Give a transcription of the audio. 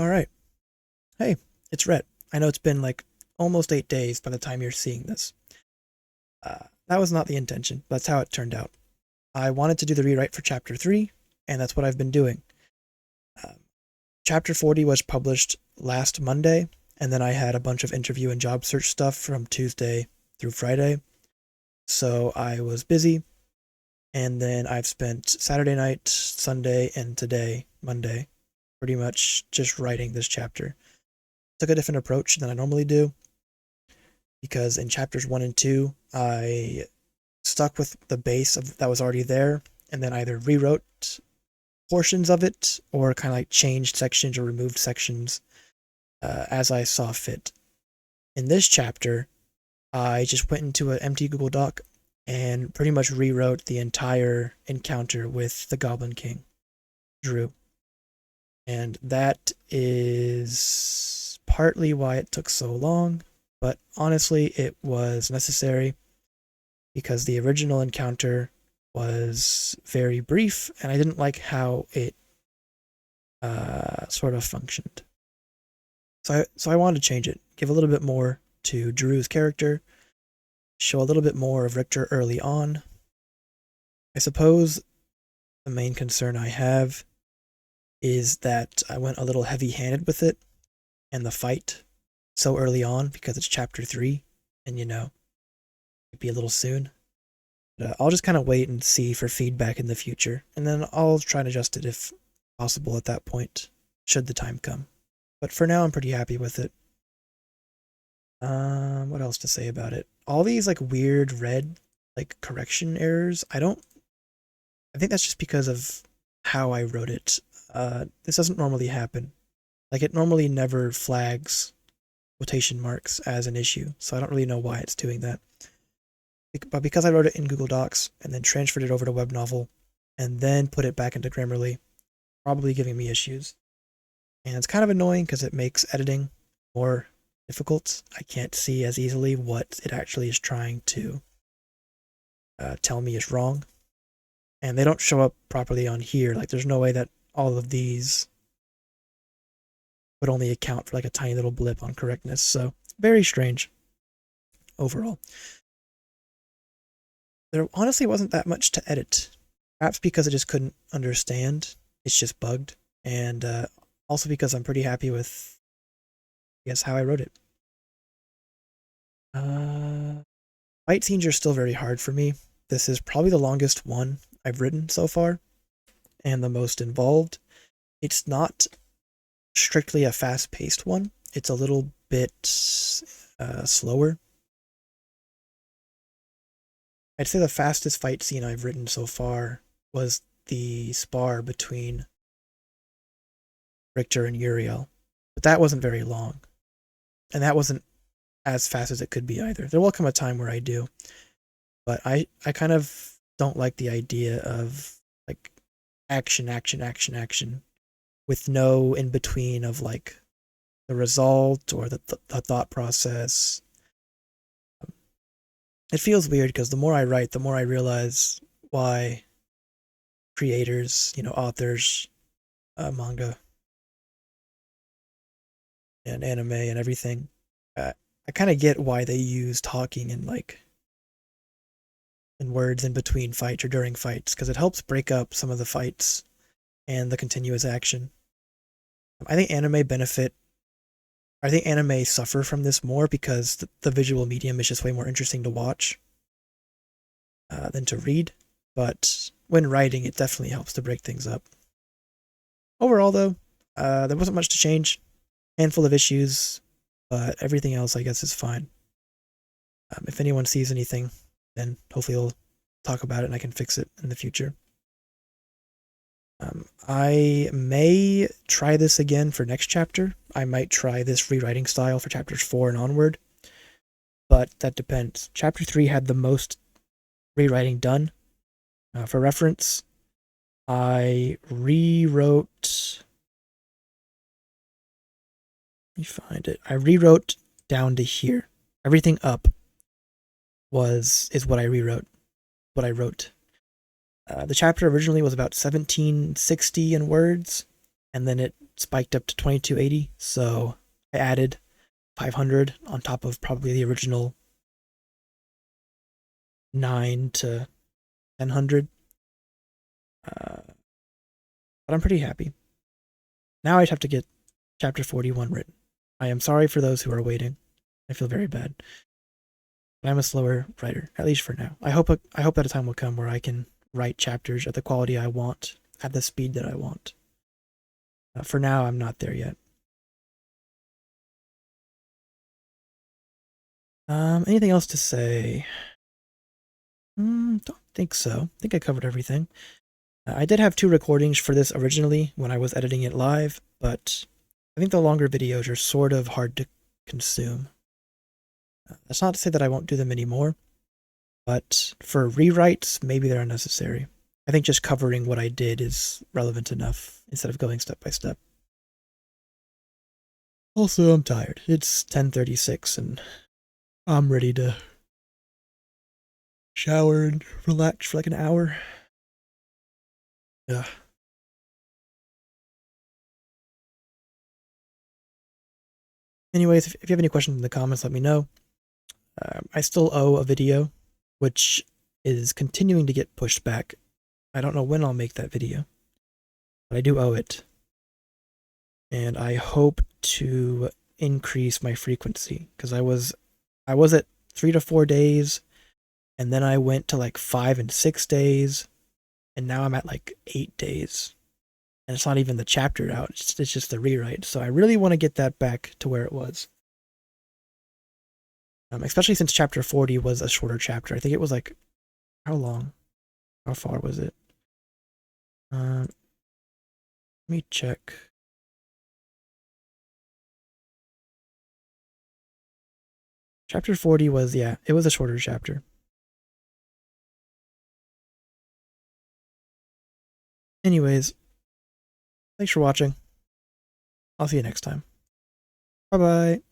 All right. Hey, it's Rhett. I know it's been like almost 8 days by the time you're seeing this. That was not the intention. That's how it turned out. I wanted to do the rewrite for Chapter 3, and that's what I've been doing. Um, Chapter 40 was published last Monday, and then I had a bunch of interview and job search stuff from Tuesday through Friday. So I was busy, and then I've spent Saturday night, Sunday, and today, Monday, pretty much just writing this chapter. Took a different approach than I normally do because in chapters 1 and 2, I stuck with the base of that was already there and then either rewrote portions of it or kind of like changed sections or removed sections as I saw fit. In this chapter, I just went into an empty Google Doc and pretty much rewrote the entire encounter with the Goblin King, Drew. And that is partly why it took so long, but honestly, it was necessary because the original encounter was very brief and I didn't like how it sort of functioned. So I wanted to change it, give a little bit more to Drew's character, show a little bit more of Richter early on. I suppose the main concern I have is that I went a little heavy-handed with it and the fight so early on because it's chapter 3 and it'd be a little soon. But I'll just kind of wait and see for feedback in the future, and then I'll try to adjust it if possible at that point, should the time come. But for now, I'm pretty happy with it. What else to say about it? All these like weird red like correction errors. I think that's just because of how I wrote it. This doesn't normally happen. Like it normally never flags quotation marks as an issue, so I don't really know why it's doing that. But because I wrote it in Google Docs and then transferred it over to webnovel and then put it back into Grammarly, probably giving me issues. And it's kind of annoying because it makes editing more difficult. I can't see as easily what it actually is trying to tell me is wrong. And they don't show up properly on here. Like there's no way that all of these would only account for like a tiny little blip on correctness. So very strange overall. There honestly wasn't that much to edit. Perhaps because I just couldn't understand. It's just bugged. And also because I'm pretty happy with, I guess, how I wrote it. Fight scenes are still very hard for me. This is probably the longest one I've written so far, and the most involved. It's not strictly a fast-paced one. It's a little bit slower. I'd say the fastest fight scene I've written so far was the spar between Richter and Uriel, but that wasn't very long, and that wasn't as fast as it could be either. There will come a time where I do, but I kind of don't like the idea of like action, action, action, action with no in between of like the result or the thought process. It feels weird because the more I write, the more I realize why creators, authors, manga, and anime and everything, I kind of get why they use talking and like and words in between fights or during fights because it helps break up some of the fights and the continuous action. I think anime suffer from this more because the visual medium is just way more interesting to watch than to read. But when writing, it definitely helps to break things up. Overall, though, there wasn't much to change. Handful of issues, but everything else, I guess, is fine. If anyone sees anything, then hopefully they'll talk about it and I can fix it in the future. I may try this again for next chapter. I might try this rewriting style for chapters 4 and onward, but that depends. Chapter 3 had the most rewriting done. For reference, I rewrote. Let me find it. I rewrote down to here. Everything up is what I rewrote. What I wrote. The chapter originally was about 1760 in words, and then it spiked up to 2280. So I added 500 on top of probably the original 9 to 1000. But I'm pretty happy. Now I just have to get chapter 41 written. I am sorry for those who are waiting. I feel very bad. But I'm a slower writer, at least for now. I hope that a time will come where I can write chapters at the quality I want, at the speed that I want. For now, I'm not there yet. Anything else to say? Don't think so. I think I covered everything. I did have 2 recordings for this originally when I was editing it live, but I think the longer videos are sort of hard to consume. That's not to say that I won't do them anymore, but for rewrites, maybe they're unnecessary. I think just covering what I did is relevant enough instead of going step by step. Also, I'm tired. It's 10:36 and I'm ready to shower and relax for like an hour. Yeah. Anyways, if you have any questions in the comments, let me know. I still owe a video, which is continuing to get pushed back. I don't know when I'll make that video, but I do owe it. And I hope to increase my frequency because I was at 3 to 4 days, and then I went to like 5 and 6 days, and now I'm at like 8 days. And it's not even the chapter out, it's just the rewrite. So I really want to get that back to where it was. Especially since chapter 40 was a shorter chapter. I think it was like, how long? How far was it? Let me check. Chapter 40 was, yeah, it was a shorter chapter. Anyways, thanks for watching. I'll see you next time. Bye bye.